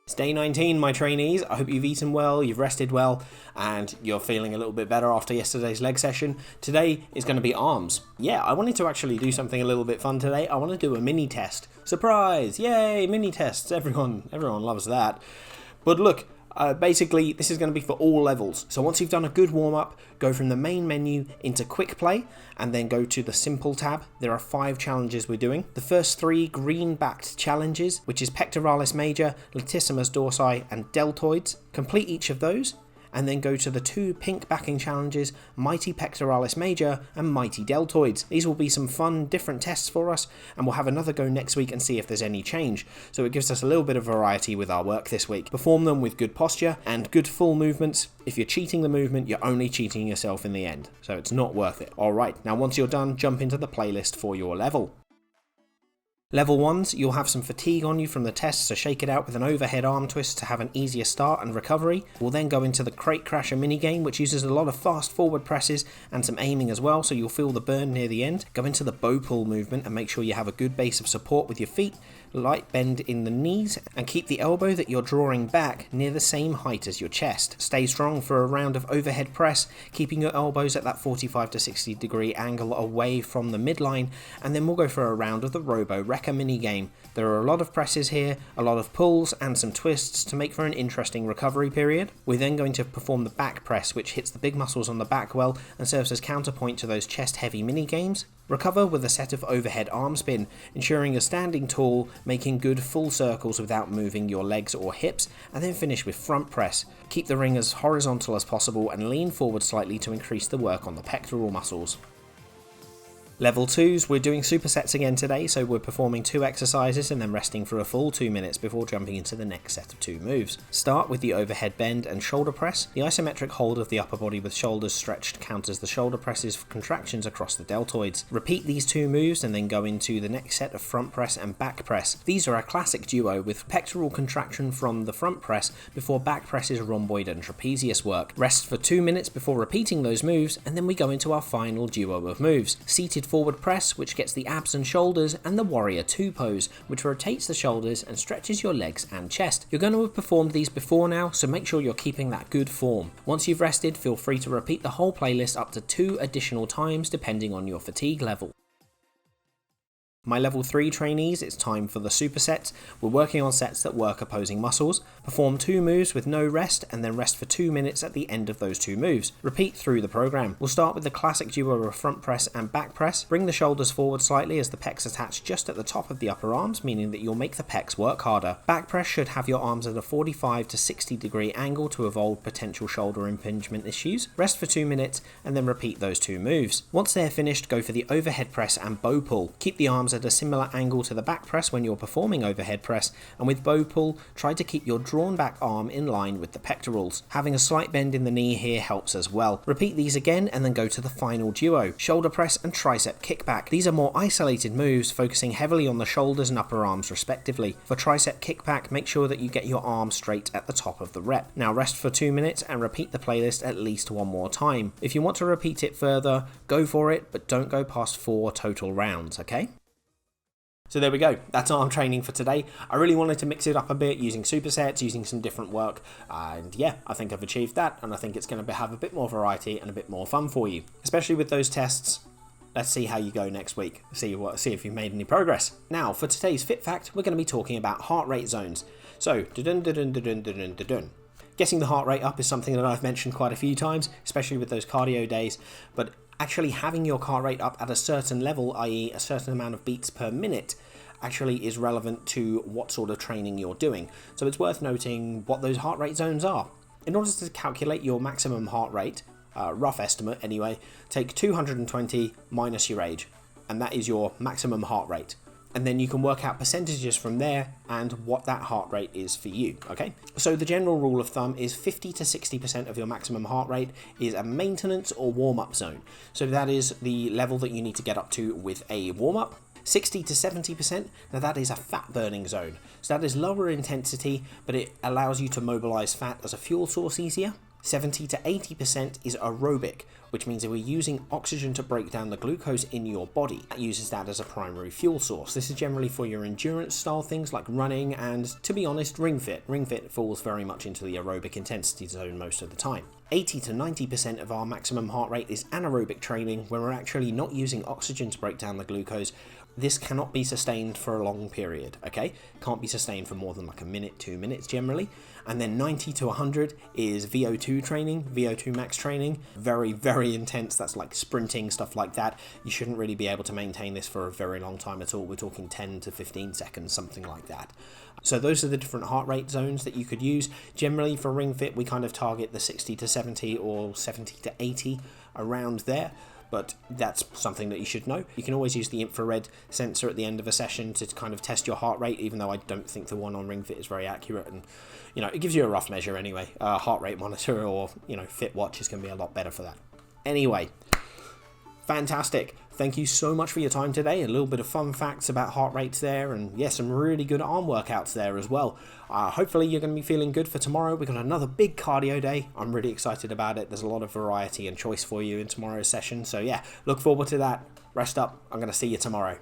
It's day 19, my trainees. I hope you've eaten well, you've rested well, and you're feeling a little bit better after yesterday's leg session. Today is going to be arms. Yeah, I wanted to actually do something a little bit fun today. I want to do a mini test. Surprise! Yay, mini tests. Everyone loves that. But look, basically this is going to be for all levels. So once you've done a good warm-up, go from the main menu into quick play and then go to the simple tab. There are 5 challenges we're doing. The first 3 green backed challenges, which is pectoralis major, latissimus dorsi and deltoids. Complete each of those and then go to the 2 pink backing challenges, mighty pectoralis major and mighty deltoids. These will be some fun different tests for us, and we'll have another go next week and see if there's any change. So it gives us a little bit of variety with our work this week. Perform them with good posture and good full movements. If you're cheating the movement, you're only cheating yourself in the end, so it's not worth it. Alright, now once you're done, jump into the playlist for your level. Level 1s, you'll have some fatigue on you from the test, so shake it out with an overhead arm twist to have an easier start and recovery. We'll then go into the Crate Crasher minigame, which uses a lot of fast forward presses and some aiming as well, so you'll feel the burn near the end. Go into the bow pull movement and make sure you have a good base of support with your feet, light bend in the knees, and keep the elbow that you're drawing back near the same height as your chest. Stay strong for a round of overhead press, keeping your elbows at that 45 to 60 degree angle away from the midline, and then we'll go for a round of the Robo Wrecker mini game. There are a lot of presses here, a lot of pulls and some twists to make for an interesting recovery period. We're then going to perform the back press, which hits the big muscles on the back well and serves as counterpoint to those chest heavy mini games. Recover with a set of overhead arm spin, ensuring you're standing tall, making good full circles without moving your legs or hips, and then finish with front press. Keep the ring as horizontal as possible and lean forward slightly to increase the work on the pectoral muscles. Level 2s, we're doing supersets again today, so we're performing 2 exercises and then resting for a full 2 minutes before jumping into the next set of 2 moves. Start with the overhead bend and shoulder press. The isometric hold of the upper body with shoulders stretched counters the shoulder presses for contractions across the deltoids. Repeat these 2 moves and then go into the next set of front press and back press. These are a classic duo with pectoral contraction from the front press before back presses, rhomboid and trapezius work. Rest for 2 minutes before repeating those moves, and then we go into our final duo of moves. Seated forward press, which gets the abs and shoulders, and the warrior 2 pose, which rotates the shoulders and stretches your legs and chest. You're going to have performed these before now, so make sure you're keeping that good form. Once you've rested, feel free to repeat the whole playlist up to 2 additional times depending on your fatigue level. My level 3 trainees, it's time for the supersets. We're working on sets that work opposing muscles. Perform 2 moves with no rest and then rest for 2 minutes at the end of those 2 moves. Repeat through the program. We'll start with the classic duo of front press and back press. Bring the shoulders forward slightly as the pecs attach just at the top of the upper arms, meaning that you'll make the pecs work harder. Back press should have your arms at a 45 to 60 degree angle to avoid potential shoulder impingement issues. Rest for 2 minutes and then repeat those 2 moves. Once they're finished, go for the overhead press and bow pull. Keep the arms at a similar angle to the back press when you're performing overhead press, and with bow pull, try to keep your drawn back arm in line with the pectorals. Having a slight bend in the knee here helps as well. Repeat these again and then go to the final duo, shoulder press and tricep kickback. These are more isolated moves, focusing heavily on the shoulders and upper arms respectively. For tricep kickback, make sure that you get your arm straight at the top of the rep. Now rest for 2 minutes and repeat the playlist at least 1 more time. If you want to repeat it further, go for it, but don't go past 4 total rounds, okay? So there we go, that's arm training for today. I really wanted to mix it up a bit using supersets, using some different work, and yeah, I think I've achieved that, and I think it's going to have a bit more variety and a bit more fun for you, especially with those tests. Let's see how you go next week, see if you've made any progress. Now, for today's Fit Fact, we're going to be talking about heart rate zones. So, getting the heart rate up is something that I've mentioned quite a few times, especially with those cardio days, but actually having your heart rate up at a certain level, i.e. a certain amount of beats per minute, actually is relevant to what sort of training you're doing. So it's worth noting what those heart rate zones are. In order to calculate your maximum heart rate, rough estimate anyway, take 220 minus your age, and that is your maximum heart rate. And then you can work out percentages from there and what that heart rate is for you, okay? So the general rule of thumb is 50 to 60% of your maximum heart rate is a maintenance or warm-up zone. So that is the level that you need to get up to with a warm-up. 60 to 70%, now that is a fat burning zone. So that is lower intensity, but it allows you to mobilize fat as a fuel source easier. 70 to 80% is aerobic, which means if we're using oxygen to break down the glucose in your body, that uses that as a primary fuel source. This is generally for your endurance style things like running and, to be honest, ring fit. Ring fit falls very much into the aerobic intensity zone most of the time. 80 to 90% of our maximum heart rate is anaerobic training, where we're actually not using oxygen to break down the glucose. This cannot be sustained for a long period, okay? Can't be sustained for more than like a minute, 2 minutes generally. And then 90 to 100 is VO2 training, VO2 max training. Very, very intense. That's like sprinting, stuff like that. You shouldn't really be able to maintain this for a very long time at all. We're talking 10 to 15 seconds, something like that. So those are the different heart rate zones that you could use. Generally for Ring Fit, we kind of target the 60 to 70 or 70 to 80 around there. But that's something that you should know. You can always use the infrared sensor at the end of a session to kind of test your heart rate, even though I don't think the one on Ring Fit is very accurate. And, it gives you a rough measure anyway. Heart rate monitor or, Fit Watch is going to be a lot better for that. Anyway, fantastic. Thank you so much for your time today. A little bit of fun facts about heart rates there, and some really good arm workouts there as well. Hopefully you're going to be feeling good for tomorrow. We've got another big cardio day. I'm really excited about it. There's a lot of variety and choice for you in tomorrow's session. So look forward to that. Rest up. I'm going to see you tomorrow.